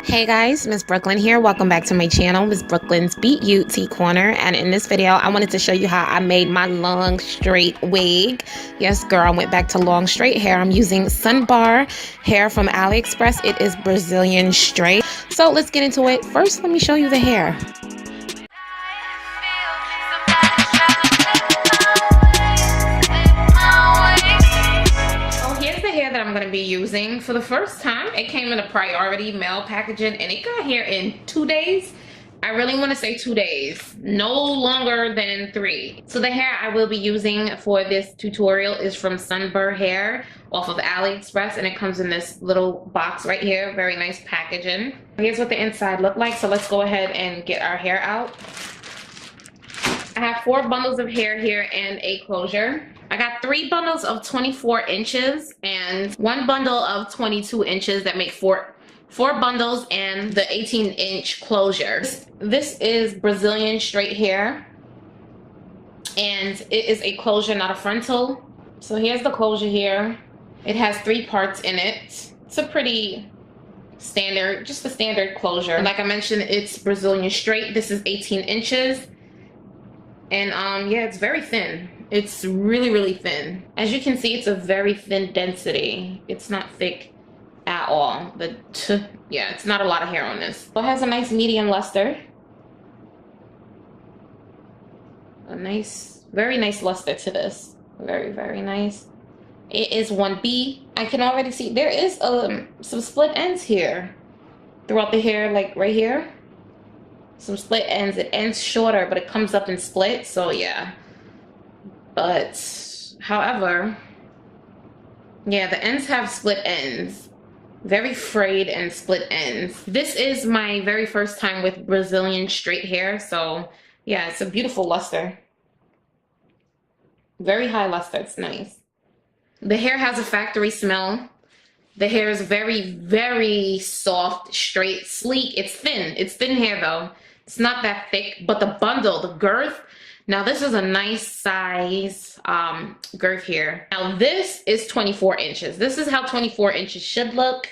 Hey guys, Miss Brooklyn here. Welcome back to my channel, Miss Brooklyn's Beauty Corner. And in this video, I wanted to show you how I made my long straight wig. Yes, girl, I went back to long straight hair. I'm using Sunber hair from AliExpress. It is Brazilian straight. So let's get into it. First, let me show you the hair. That I'm going to be using for the first time. It came in a priority mail packaging and it got here in 2 days. I really want to say 2 days, no longer than 3. So the hair I will be using for this tutorial is from Sunber hair off of AliExpress, and it comes in this little box right here. Very nice packaging. Here's what the inside looked like. So let's go ahead and get our hair out. I have 4 bundles of hair here and a closure. I got 3 bundles of 24 inches and 1 bundle of 22 inches that make 4 bundles and the 18-inch closure. This is Brazilian straight hair, and it is a closure, not a frontal. So here's the closure here. It has 3 parts in it. It's a pretty standard, just a standard closure. Like I mentioned, it's Brazilian straight. This is 18 inches. And yeah, it's very thin. It's really thin. As you can see, it's a very thin density. It's not thick at all. Yeah, it's not a lot of hair on this. So it has a nice medium luster. A nice, very nice luster to this. Very nice. It is 1B. I can already see there is some split ends here throughout the hair, like right here. Some split ends. It ends shorter, but it comes up in splits. So yeah. But however, yeah, the ends have split ends. Very frayed and split ends. This is my very first time with Brazilian straight hair. So yeah, it's a beautiful luster. Very high luster. It's nice. The hair has a factory smell. The hair is very soft, straight, sleek. It's thin. It's thin hair though. It's not that thick, but the bundle, the girth. Now this is a nice size girth here. Now this is 24 inches. This is how 24 inches should look.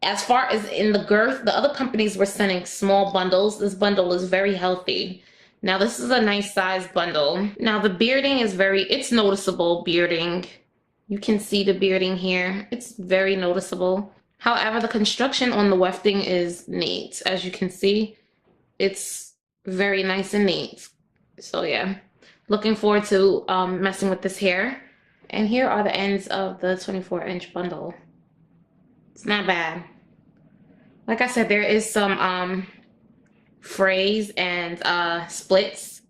As far as in the girth, the other companies were sending small bundles. This bundle is very healthy. Now this is a nice size bundle. Now the bearding is it's noticeable bearding. You can see the bearding here. It's very noticeable. However, the construction on the wefting is neat. As you can see, it's very nice and neat. So yeah, looking forward to messing with this hair. And here are the ends of the 24-inch bundle. It's not bad. Like I said, there is some frays and splits,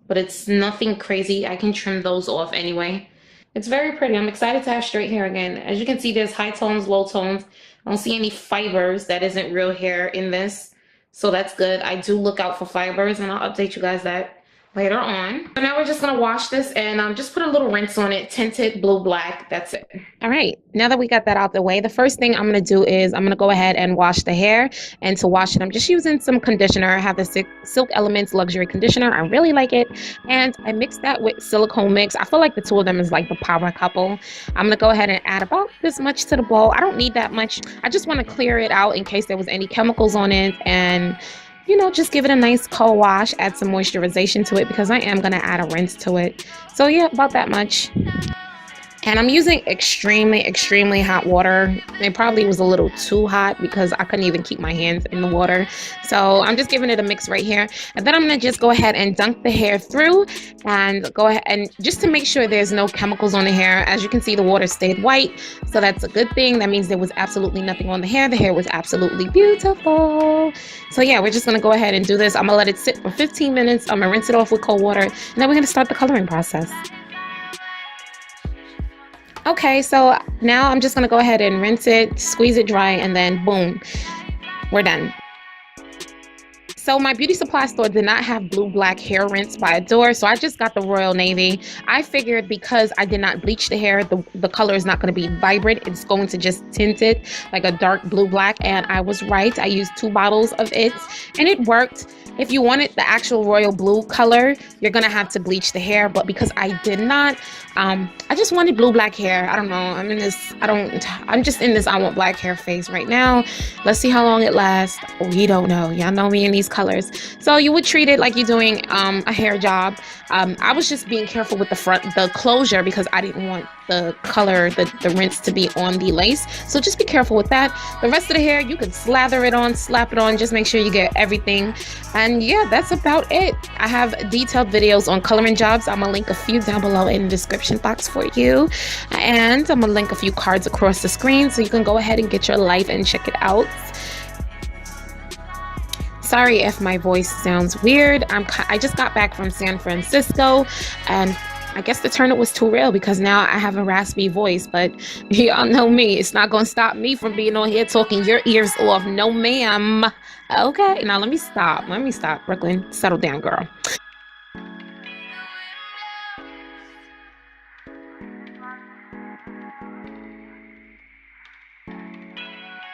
but it's nothing crazy. I can trim those off anyway. It's very pretty. I'm excited to have straight hair again. As you can see, there's high tones, low tones. I don't see any fibers. That isn't real hair in this. So that's good. I do look out for fibers, and I'll update you guys that later on. So now we're just gonna wash this and just put a little rinse on it, tinted blue black. That's it. All right, now that we got that out the way, the first thing I'm gonna do is I'm gonna go ahead and wash the hair. And to wash it, I'm just using some conditioner. I have the Silk Elements luxury conditioner. I really like it, and I mixed that with silicone mix. I feel like the two of them is like the power couple. I'm gonna go ahead and add about this much to the bowl. I don't need that much. I just want to clear it out in case there was any chemicals on it, and you know, just give it a nice co-wash, add some moisturization to it because I am going to add a rinse to it. So yeah, about that much. And I'm using extremely hot water. It probably was a little too hot because I couldn't even keep my hands in the water. So I'm just giving it a mix right here. And then I'm going to just go ahead and dunk the hair through and go ahead and just to make sure there's no chemicals on the hair. As you can see, the water stayed white. So that's a good thing. That means there was absolutely nothing on the hair. The hair was absolutely beautiful. So yeah, we're just going to go ahead and do this. I'm going to let it sit for 15 minutes. I'm going to rinse it off with cold water. And then we're going to start the coloring process. Okay, so now I'm just gonna go ahead and rinse it, squeeze it dry, and then boom, we're done. So my beauty supply store did not have blue black hair rinse by Adore, so I just got the Royal Navy. I figured because I did not bleach the hair, the color is not going to be vibrant. It's going to just tint it like a dark blue black, and I was right. I used 2 bottles of it and it worked. If you wanted the actual royal blue color, you're gonna have to bleach the hair, but because I did not, I just wanted blue black hair. I don't know, I'm just in this I want black hair phase right now. Let's see how long it lasts. We don't know. Y'all know me in these colors. So you would treat it like you're doing a hair job. I was just being careful with the closure because I didn't want the color, the rinse to be on the lace. So just be careful with that. The rest of the hair, you can slather it on, slap it on, just make sure you get everything. And yeah, that's about it. I have detailed videos on coloring jobs. I'm gonna link a few down below in the description box for you. And I'm gonna link a few cards across the screen so you can go ahead and get your life and check it out. Sorry if my voice sounds weird. I just got back from San Francisco, and I guess the turnip was too real because now I have a raspy voice, but y'all know me. It's not gonna stop me from being on here talking your ears off. No, ma'am. Okay, now let me stop. Brooklyn, settle down, girl.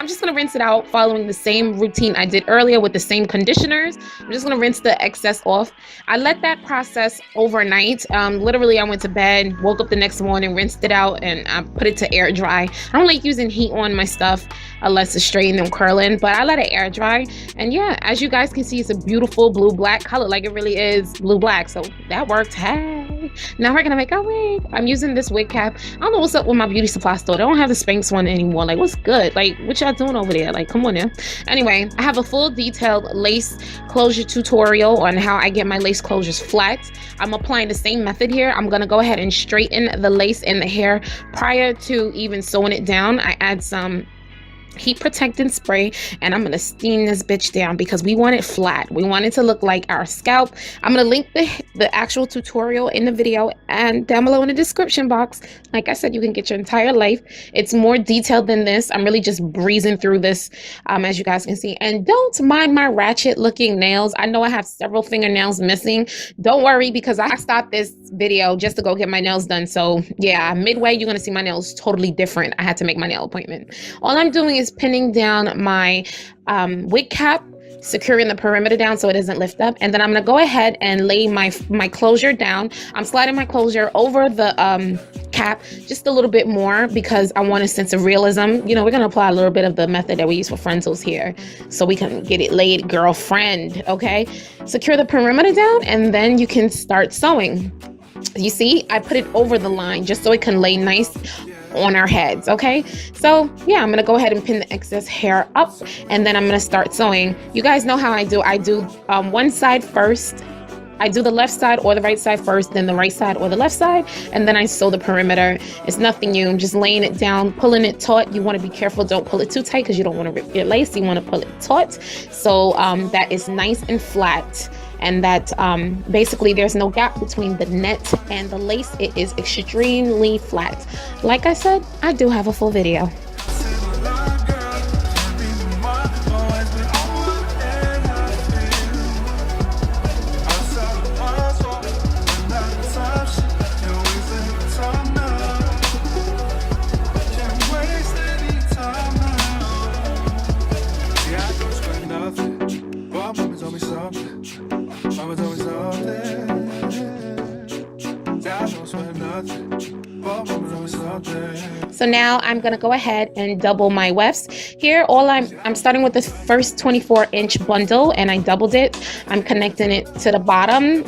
I'm just going to rinse it out following the same routine I did earlier with the same conditioners. I'm just going to rinse the excess off. I let that process overnight. Literally, I went to bed, woke up the next morning, rinsed it out, and I put it to air dry. I don't like using heat on my stuff unless it's straightened and curling, but I let it air dry. And yeah, as you guys can see, it's a beautiful blue-black color. Like, it really is blue-black. So that worked. Hey, now we're going to make our wig. I'm using this wig cap. I don't know what's up with my beauty supply store. They don't have the Spanx one anymore. Like, what's good? Like, what y'all doing over there? Like, come on now. Anyway, I have a full detailed lace closure tutorial on how I get my lace closures flat. I'm applying the same method here. I'm gonna go ahead and straighten the lace and the hair prior to even sewing it down. I add some heat protectant spray and I'm gonna steam this bitch down because we want it flat. We want it to look like our scalp. I'm gonna link the actual tutorial in the video and down below in the description box. Like I said, you can get your entire life. It's more detailed than this. I'm really just breezing through this, as you guys can see. And don't mind my ratchet looking nails. I know I have several fingernails missing. Don't worry, because I stopped this video just to go get my nails done. So yeah, midway you're gonna see my nails totally different. I had to make my nail appointment. All I'm doing is pinning down my wig cap, securing the perimeter down so it doesn't lift up, and then I'm gonna go ahead and lay my closure down. I'm sliding my closure over the cap just a little bit more because I want a sense of realism. You know, we're gonna apply a little bit of the method that we use for frontals here so we can get it laid, girlfriend. Okay, secure the perimeter down and then you can start sewing. You see, I put it over the line just so it can lay nice on our heads. Okay, so yeah, I'm gonna go ahead and pin the excess hair up and then I'm gonna start sewing. You guys know how I do one side first. I do the left side or the right side first, then the right side or the left side, and then I sew the perimeter. It's nothing new. I'm just laying it down, pulling it taut. You want to be careful, don't pull it too tight because you don't want to rip your lace. You want to pull it taut so that is nice and flat, and that basically there's no gap between the net and the lace. It is extremely flat. Like I said, I do have a full video. So now I'm gonna go ahead and double my wefts. Here, I'm starting with the first 24-inch bundle and I doubled it. I'm connecting it to the bottom.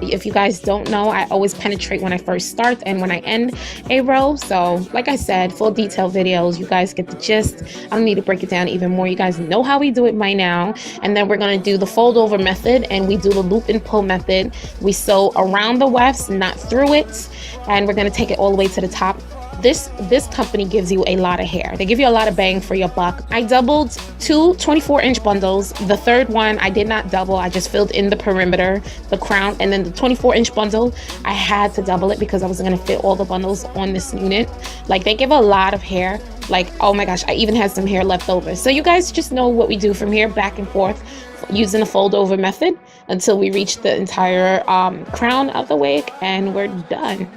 If you guys don't know, I always penetrate when I first start and when I end a row. So like I said, full detail videos, you guys get the gist. I don't need to break it down even more. You guys know how we do it by now. And then we're gonna do the fold over method and we do the loop and pull method. We sew around the wefts, not through it. And we're gonna take it all the way to the top. This company gives you a lot of hair. They give you a lot of bang for your buck. I doubled two 24-inch bundles. The third one I did not double. I just filled in the perimeter, the crown, and then the 24-inch bundle I had to double it because I wasn't gonna fit all the bundles on this unit. Like, they give a lot of hair. Like, oh my gosh, I even had some hair left over. So you guys just know what we do from here, back and forth using a fold over method until we reach the entire crown of the wig, and we're done.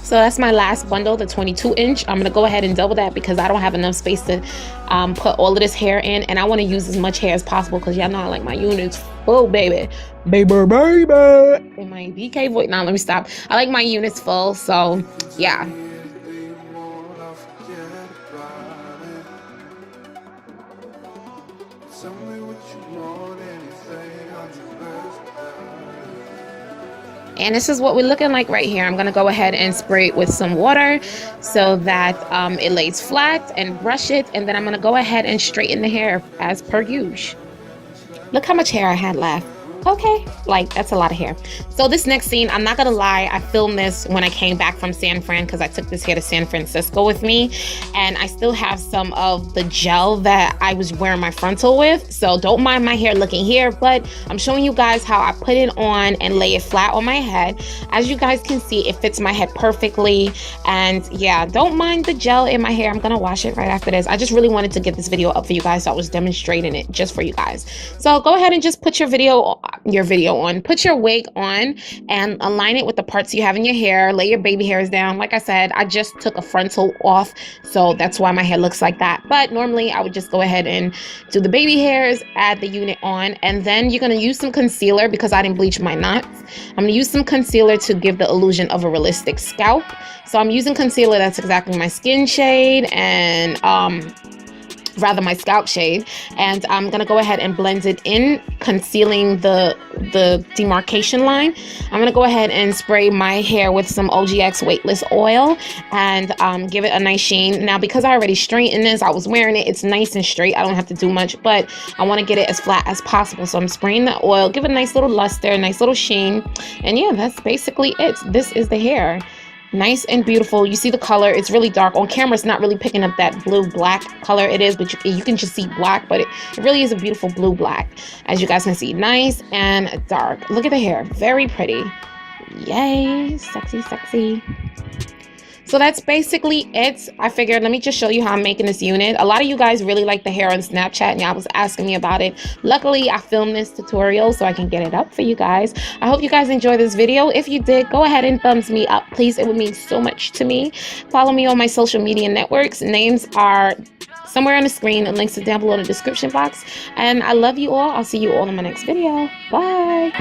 So that's my last bundle, the 22 inch. I'm gonna go ahead and double that because I don't have enough space to put all of this hair in, and I want to use as much hair as possible because y'all know I like my units full, baby. Baby. In my DK voice. Now let me stop. I like my units full, so yeah. And this is what we're looking like right here. I'm going to go ahead and spray it with some water so that it lays flat, and brush it. And then I'm going to go ahead and straighten the hair as per usual. Look how much hair I had left. Okay, like that's a lot of hair. So this next scene, I'm not gonna lie, I filmed this when I came back from San Fran because I took this hair to San Francisco with me, and I still have some of the gel that I was wearing my frontal with, so don't mind my hair looking here, but I'm showing you guys how I put it on and lay it flat on my head. As you guys can see, it fits my head perfectly, and yeah, don't mind the gel in my hair. I'm gonna wash it right after this. I just really wanted to get this video up for you guys, so I was demonstrating it just for you guys. So go ahead and just put your put your wig on and align it with the parts you have in your hair. Lay your baby hairs down. Like I said, I just took a frontal off, so that's why my hair looks like that. But normally I would just go ahead and do the baby hairs, add the unit on, and then you're gonna use some concealer because I didn't bleach my knots. I'm gonna use some concealer to give the illusion of a realistic scalp. So I'm using concealer that's exactly my skin shade, and rather my scalp shade, and I'm gonna go ahead and blend it in, concealing the demarcation line. I'm gonna go ahead and spray my hair with some OGX weightless oil and give it a nice sheen. Now because I already straightened this, I was wearing it, it's nice and straight, I don't have to do much, but I want to get it as flat as possible, so I'm spraying the oil, give it a nice little luster, a nice little sheen, and yeah, that's basically it. This is the hair. Nice and beautiful. You see the color, it's really dark on camera. It's not really picking up that blue black color. It is, but you can just see black, but it really is a beautiful blue black, as you guys can see. Nice and dark. Look at the hair, very pretty. Yay, sexy. So that's basically it. I figured, let me just show you how I'm making this unit. A lot of you guys really like the hair on Snapchat, and y'all was asking me about it. Luckily, I filmed this tutorial so I can get it up for you guys. I hope you guys enjoyed this video. If you did, go ahead and thumbs me up, please. It would mean so much to me. Follow me on my social media networks. Names are somewhere on the screen, and links are down below in the description box. And I love you all. I'll see you all in my next video. Bye.